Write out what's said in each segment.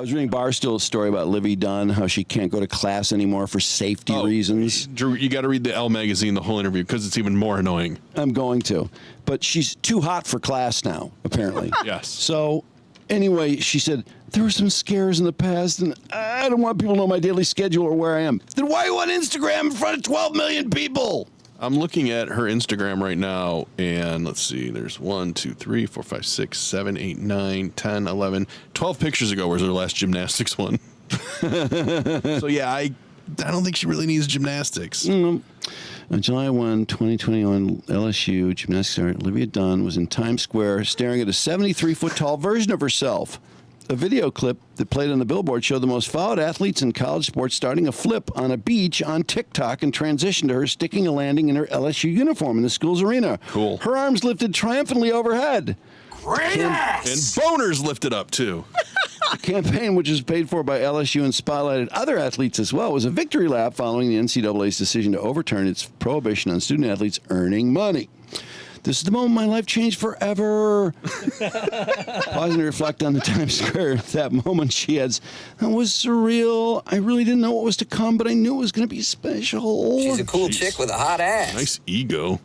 I was reading Barstool's story about Livvy Dunne, how she can't go to class anymore for safety reasons. Drew, you got to read the Elle magazine, the whole interview, because it's even more annoying. I'm going to. But she's too hot for class now, apparently. Yes. So, anyway, she said, there were some scares in the past, and I don't want people to know my daily schedule or where I am. Then why are you on Instagram in front of 12 million people? I'm looking at her Instagram right now, and let's see, there's 1, 2, 3, 4, 5, 6, 7, 8, 9, 10, 11, 12 pictures ago was her last gymnastics one. So, yeah, I don't think she really needs gymnastics. On July 1, 2021, LSU gymnastics star Livvy Dunne was in Times Square staring at a 73-foot-tall version of herself. A video clip that played on the billboard showed the most followed athletes in college sports starting a flip on a beach on TikTok and transitioned to her sticking a landing in her LSU uniform in the school's arena. Cool. Her arms lifted triumphantly overhead. Great ass! And boners lifted up, too. The campaign, which was paid for by LSU and spotlighted other athletes as well, was a victory lap following the NCAA's decision to overturn its prohibition on student athletes earning money. This is the moment my life changed forever. Pausing to reflect on the Times Square at that moment, she adds, that was surreal. I really didn't know what was to come, but I knew it was going to be special. She's a cool chick with a hot ass. Nice ego.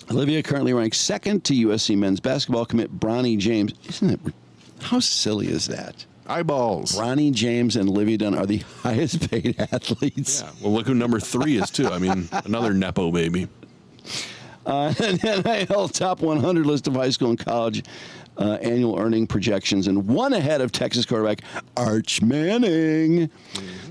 Olivia currently ranks second to USC men's basketball commit Bronny James. Isn't it? How silly is that? Eyeballs. Bronny James and Livvy Dunne are the highest paid athletes. Yeah, well, look who number 3 is, too. I mean, another Nepo baby. And NIL top 100 list of high school and college annual earning projections, and one ahead of Texas quarterback Arch Manning.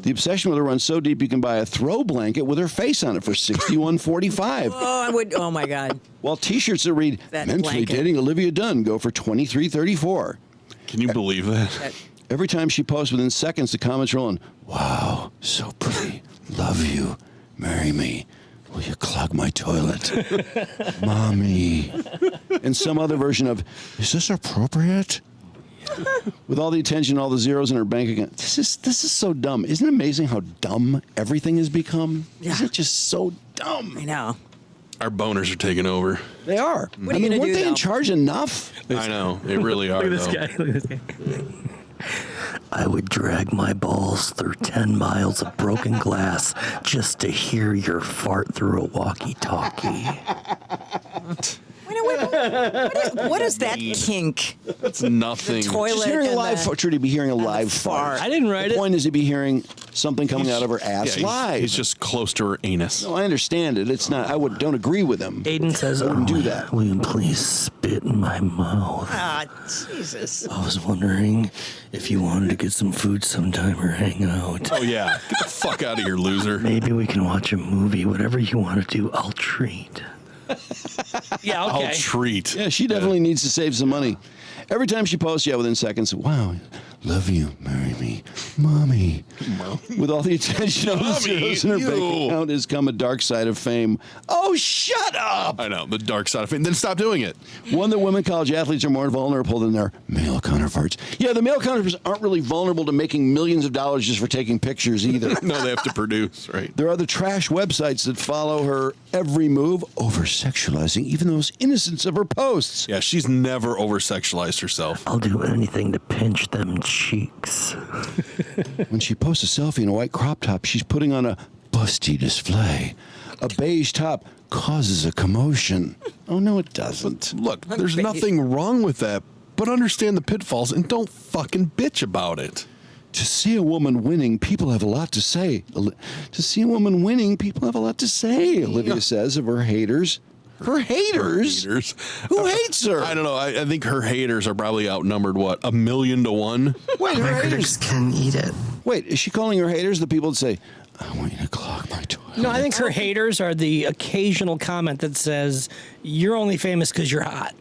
The obsession with her runs so deep you can buy a throw blanket with her face on it for $61.45. Oh, I would. Oh my God. While T-shirts that read That "Mentally blanket. Dating Olivia Dunne" go for $23.34. Can you believe that? Every time she posts, within seconds, the comments roll in. Wow, so pretty. Love you. Marry me. Will you clog my toilet? Mommy. And some other version of, is this appropriate? With all the attention, all the zeros in her bank account. This is so dumb. Isn't it amazing how dumb everything has become? Yeah. Isn't it just so dumb? I know. Our boners are taking over. They are. What are you gonna weren't do, they in though? charge enough? I know. They really are, Look at this though. guy. Look at this guy. I would drag my balls through 10 miles of broken glass just to hear your fart through a walkie-talkie. What is that kink? That's nothing. Toilet. She's hearing a and live the- fart. Trudy be hearing a live fart. I didn't write The it. point is to be hearing something coming out of her ass live. He's just close to her anus. No, I understand it. It's not. Don't agree with him. Aiden says, I wouldn't do that. Will you please spit in my mouth? Ah, Jesus. I was wondering if you wanted to get some food sometime or hang out. Oh, yeah. Get the fuck out of here, loser. Maybe we can watch a movie. Whatever you want to do, I'll treat. Yeah, okay. I'll treat. Yeah, she definitely needs to save some money. Every time she posts, within seconds, wow, love you, marry me, mommy. With all the attention on the Mommy, zeros in her bank ew. account has come a dark side of fame. Oh, shut up! I know, the dark side of fame. Then stop doing it. One, that women college athletes are more vulnerable than their male counterparts. Yeah, the male counterparts aren't really vulnerable to making millions of dollars just for taking pictures either. No, they have to produce, right? There are the trash websites that follow her every move, over-sexualizing even the most innocent of her posts. Yeah, she's never over-sexualized herself. I'll do anything to pinch them cheeks. When she posts a selfie in a white crop top, she's putting on a busty display. A beige top causes a commotion. Oh, no, it doesn't. Look, there's nothing wrong with that, but understand the pitfalls and don't fucking bitch about it. To see a woman winning, people have a lot to say. To see a woman winning, people have a lot to say, Olivia says of her haters. Her haters? Haters. Who hates her? I don't know. I think her haters are probably outnumbered, 1,000,000 to 1? Wait, her haters. Can eat it. Wait, is she calling her haters the people that say, I want you to clog my toilet? No, I think her haters are the occasional comment that says, you're only famous because you're hot.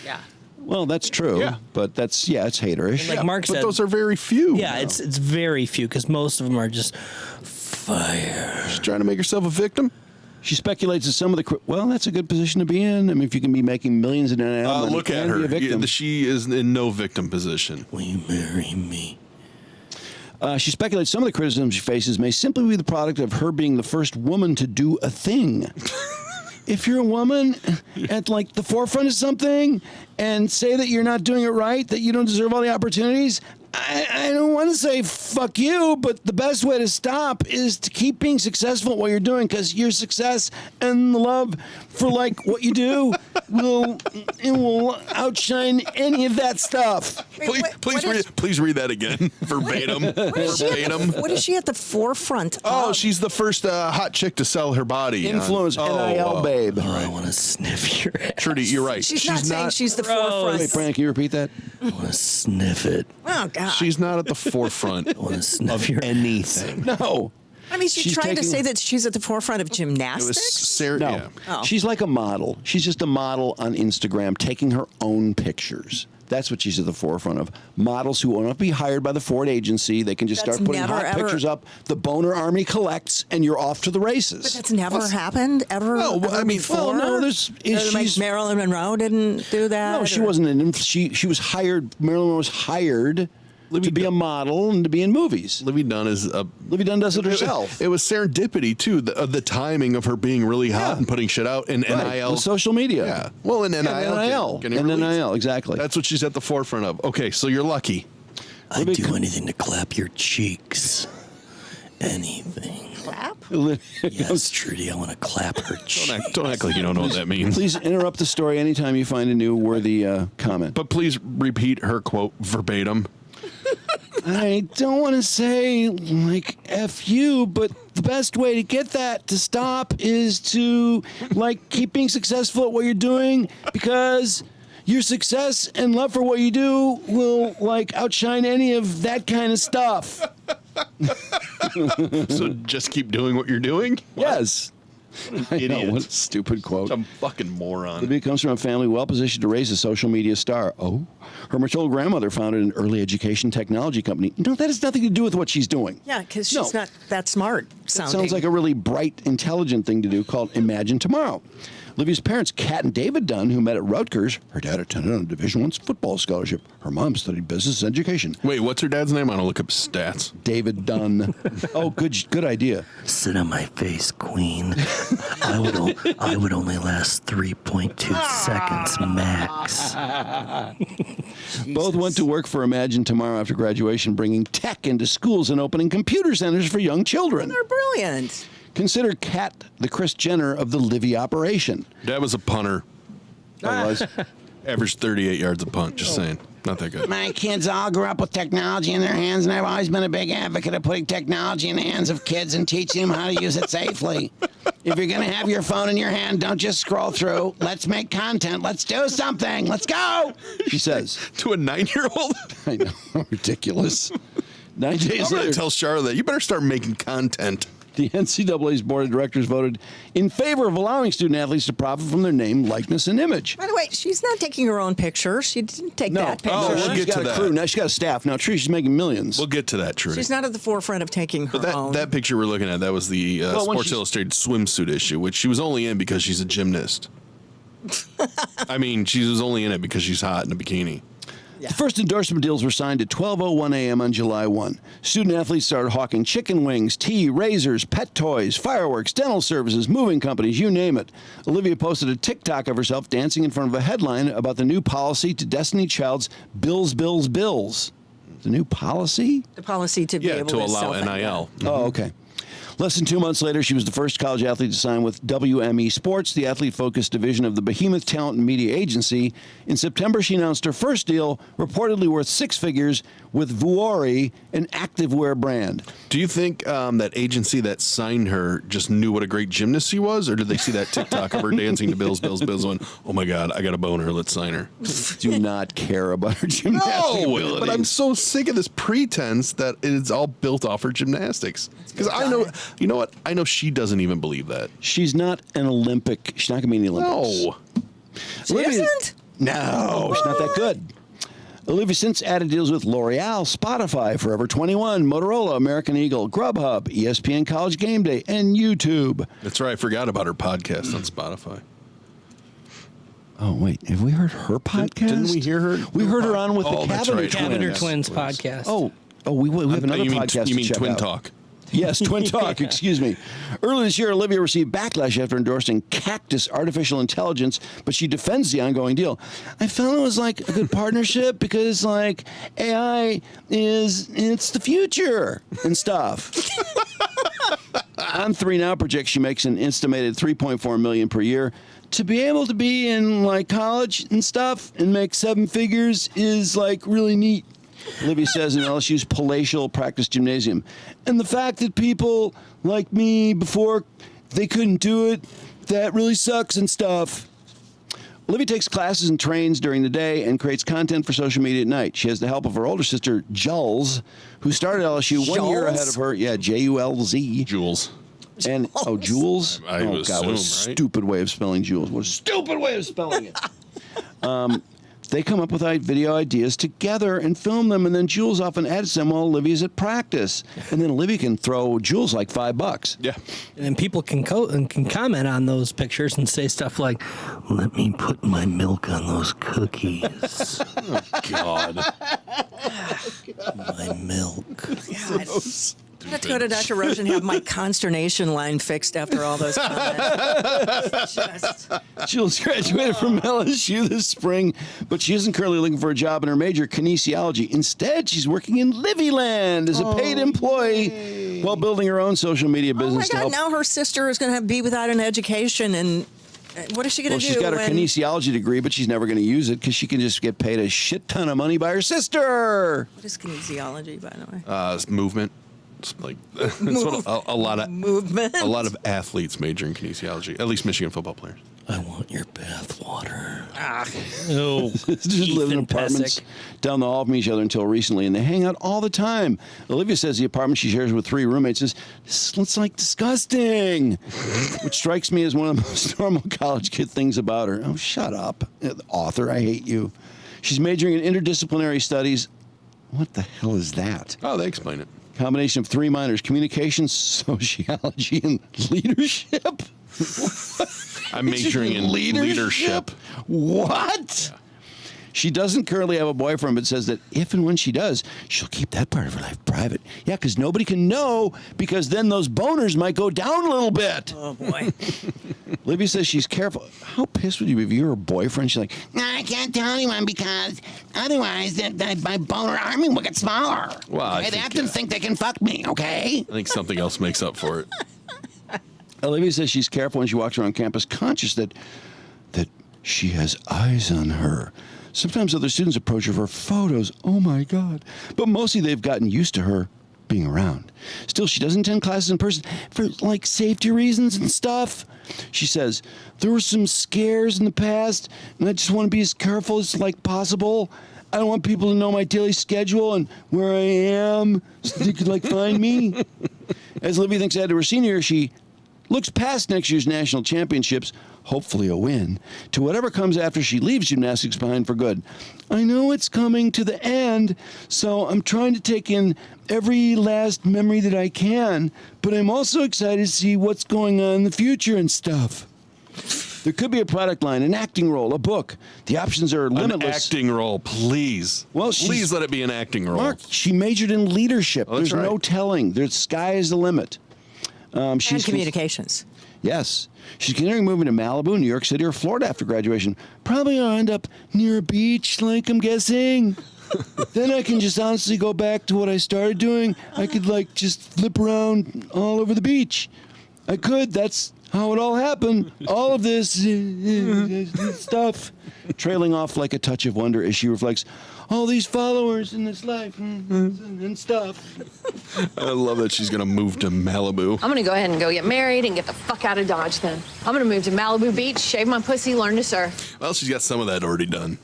Yeah. Well, that's true. Yeah. But that's haterish. Like Mark But said, those are very few. yeah, it's very few because most of them are just fire. She's trying to make herself a victim. She speculates that some of the... Well, that's a good position to be in. I mean, if you can be making millions in NIL money Look at and be her. a victim. She is in no victim position. Will you marry me? She speculates some of the criticism she faces may simply be the product of her being the first woman to do a thing. If you're a woman at the forefront of something and say that you're not doing it right, that you don't deserve all the opportunities, I don't want to say fuck you, but the best way to stop is to keep being successful at what you're doing, because your success and the love for like what you do will outshine any of that stuff. Please read that again verbatim. Verbatim. What is she at the forefront Oh, of? she's the first hot chick to sell her body. Influence, NIL babe. Oh, I want to sniff your ass. Trudy, you're right. She's not saying she's the forefront. Wait, Brian, can you repeat that? I want to sniff it. Oh, God. She's not at the forefront I want to sniff of your anything. No. I mean, she's trying to say that she's at the forefront of It was gymnastics? Sarah. No. Yeah. Oh. She's like a model. She's just a model on Instagram taking her own pictures. That's what she's at the forefront of. Models who won't have to be hired by the Ford agency. They can just That's start putting never, hot ever- pictures up. The boner army collects, and you're off to the races. But that's never happened ever. No, well, ever I mean, before. well, no, there's- Like she's- Marilyn Monroe didn't do that. No, she or- wasn't she was hired. Marilyn Monroe was hired to be a model and to be in movies. Livvy Dunne is a. Livvy Dunne does it herself. It was serendipity too. The timing of her being really hot and putting shit out and Right, NIL. with social media. Yeah. Well, and NIL. And NIL, exactly. That's what she's at the forefront of. Okay, so you're lucky. I'd do anything to clap your cheeks. Anything. Clap? Yes, Trudy, I want to clap her cheeks. Don't act like you don't know what that means. Please interrupt the story anytime you find a new worthy comment. But please repeat her quote verbatim. I don't want to say like F you, but the best way to get that to stop is to like keep being successful at what you're doing, because your success and love for what you do will like outshine any of that kind of stuff. So just keep doing what you're doing. Yes. I know, Idiot. what a stupid quote. Some fucking moron. Libby comes from a family well positioned to raise a social media star. Oh, her maternal grandmother founded an early education technology company. No, that has nothing to do with what she's doing. Yeah, because No. she's not that smart sounding. Sounds like a really bright, intelligent thing to do called Imagine Tomorrow. Livy's parents, Kat and David Dunne, who met at Rutgers. Her dad attended on a Division I football scholarship. Her mom studied business education. Wait, what's her dad's name? I want to look up stats. David Dunne. Oh, good idea. Sit on my face, queen. I would only last 3.2 seconds max. Both went to work for Imagine Tomorrow after graduation, bringing tech into schools and opening computer centers for young children. They're brilliant. Consider Kat the Kris Jenner of the Livvy operation. Dad was a punter. That was. Averaged 38 yards a punt. Just saying. Not that good. My kids all grew up with technology in their hands, and I've always been a big advocate of putting technology in the hands of kids and teaching them how to use it safely. If you're going to have your phone in your hand, don't just scroll through. Let's make content. Let's do something. Let's go. She says. To a 9-year-old? I know. Ridiculous. 9 I'm days going to later, tell Charlotte that you better start making content. the NCAA's board of directors voted in favor of allowing student athletes to profit from their name, likeness, and image. By the way, she's not taking her own picture. She didn't take that picture. Oh, we'll she's get got to a that. crew. Now she's got a staff. Now, true, she's making millions. We'll get to that, Trudy. She's not at the forefront of taking her own. That picture we're looking at, that was the Well, when Sports she's- Illustrated swimsuit issue, which she was only in because she's a gymnast. I mean, she was only in it because she's hot in a bikini. The first endorsement deals were signed at 12:01 a.m. on July 1. Student athletes started hawking chicken wings, tea, razors, pet toys, fireworks, dental services, moving companies, you name it. Olivia posted a TikTok of herself dancing in front of a headline about the new policy to Destiny Child's Bills, Bills, Bills. The new policy? the policy to be Yeah, able to to allow sell NIL. Oh, okay. Less than 2 months later, she was the first college athlete to sign with WME Sports, the athlete-focused division of the behemoth talent and media agency. In September, she announced her first deal, reportedly worth six figures, with Vuori, an activewear brand. Do you think that agency that signed her just knew what a great gymnast she was, or did they see that TikTok of her dancing to Bills, Bills, Bills, and went, oh my God, I got to bone her, let's sign her? Do not care about her gymnastic abilities. But I'm so sick of this pretense that it's all built off her gymnastics. Because I know, you know what? I know she doesn't even believe that. She's not an Olympic. She's not going to be in the Olympics. No. She Olivia- isn't? No, she's not that good. Olivia since added deals with L'Oreal, Spotify, Forever 21, Motorola, American Eagle, Grubhub, ESPN College Game Day, and YouTube. That's right. I forgot about her podcast on Spotify. Oh, wait. Have we heard her podcast? Didn't we hear her? We heard her on with Oh, the that's Cabinet right. Twins. Cabiner Yes, Twins please. podcast. Oh, we have another you mean, podcast you mean to check Twin out. Talk? Yes, Twin Talk, excuse me. Earlier this year, Olivia received backlash after endorsing Cactus Artificial Intelligence, but she defends the ongoing deal. I felt it was like a good partnership because, like, AI it's the future and stuff. On3 Now projects she makes an estimated $3.4 million per year. To be able to be in, like, college and stuff and make seven figures is, like, really neat. Livvy says in LSU's palatial practice gymnasium. And the fact that people like me before they couldn't do it, that really sucks and stuff. Livvy takes classes and trains during the day and creates content for social media at night. She has the help of her older sister, Jules, who started LSU 1 year ahead of her. Yeah, Julz. Jules. And, oh, Jules? I oh, would God, what a assume, right? stupid way of spelling Jules. What a stupid way of spelling it. They come up with video ideas together and film them, and then Jules often edits them while Olivia's at practice. And then Olivia can throw Jules like $5. Yeah. And then people can comment on those pictures and say stuff like, Let me put my milk on those cookies. God. My milk. I have to go to Dr. Roche and have my consternation line fixed after all those comments. Just, Jules graduated from LSU this spring, but she isn't currently looking for a job in her major, kinesiology. Instead, she's working in Livvyland as a paid employee while building her own social media oh my business to God, help. now her sister is going to be without an education, and what is she going to do? She's got her when- kinesiology degree, but she's never going to use it because she can just get paid a shit ton of money by her sister. What is kinesiology, by the way? It's movement. It's like that's what a lot of Movement. a lot of athletes major in kinesiology. At least Michigan football players. I want your bath water. oh, Just live in Ethan apartments Pesic. down the hall from each other until recently, and they hang out all the time. Olivia says the apartment she shares with 3 roommates looks like disgusting, which strikes me as one of the most normal college kid things about her. Oh, shut up, author! I hate you. She's majoring in interdisciplinary studies. What the hell is that? Oh, they explain it. Combination of 3 minors: communication, sociology, and leadership. I'm majoring in leadership. What? She doesn't currently have a boyfriend, but says that if and when she does, she'll keep that part of her life private. Yeah, because nobody can know, because then those boners might go down a little bit. Oh, boy. Livvy says she's careful. How pissed would you be if you were a boyfriend? She's like, No, I can't tell anyone because otherwise my boner army will get smaller. Well, I okay? They think, have to think they can fuck me, okay? I think something else makes up for it. Olivia says she's careful when she walks around campus, conscious that she has eyes on her. Sometimes other students approach her for photos. Oh, my God. But mostly they've gotten used to her being around. Still, she doesn't attend classes in person for, like, safety reasons and stuff. She says, there were some scares in the past, and I just want to be as careful as, like, possible. I don't want people to know my daily schedule and where I am so they could, like, find me. As Livvy thinks ahead to her senior year, she looks past next year's national championships, hopefully a win, to whatever comes after she leaves gymnastics behind for good. I know it's coming to the end, so I'm trying to take in every last memory that I can, but I'm also excited to see what's going on in the future and stuff. There could be a product line, an acting role, a book. The options are limitless. An acting role, please. Well, please let it be an acting role. Mark, she majored in leadership. Oh, that's There's no right. telling. The sky is the limit. And communications. Yes. She's considering moving to Malibu, New York City, or Florida after graduation. Probably I'll end up near a beach, like I'm guessing. Then I can just honestly go back to what I started doing. I could, like, just flip around all over the beach. I could. That's how it all happened. All of this stuff. Trailing off like a touch of wonder as she reflects, all these followers in this life and stuff. I love that she's gonna move to Malibu. I'm gonna go ahead and go get married and get the fuck out of Dodge then. I'm gonna move to Malibu Beach, shave my pussy, learn to surf. Well, she's got some of that already done.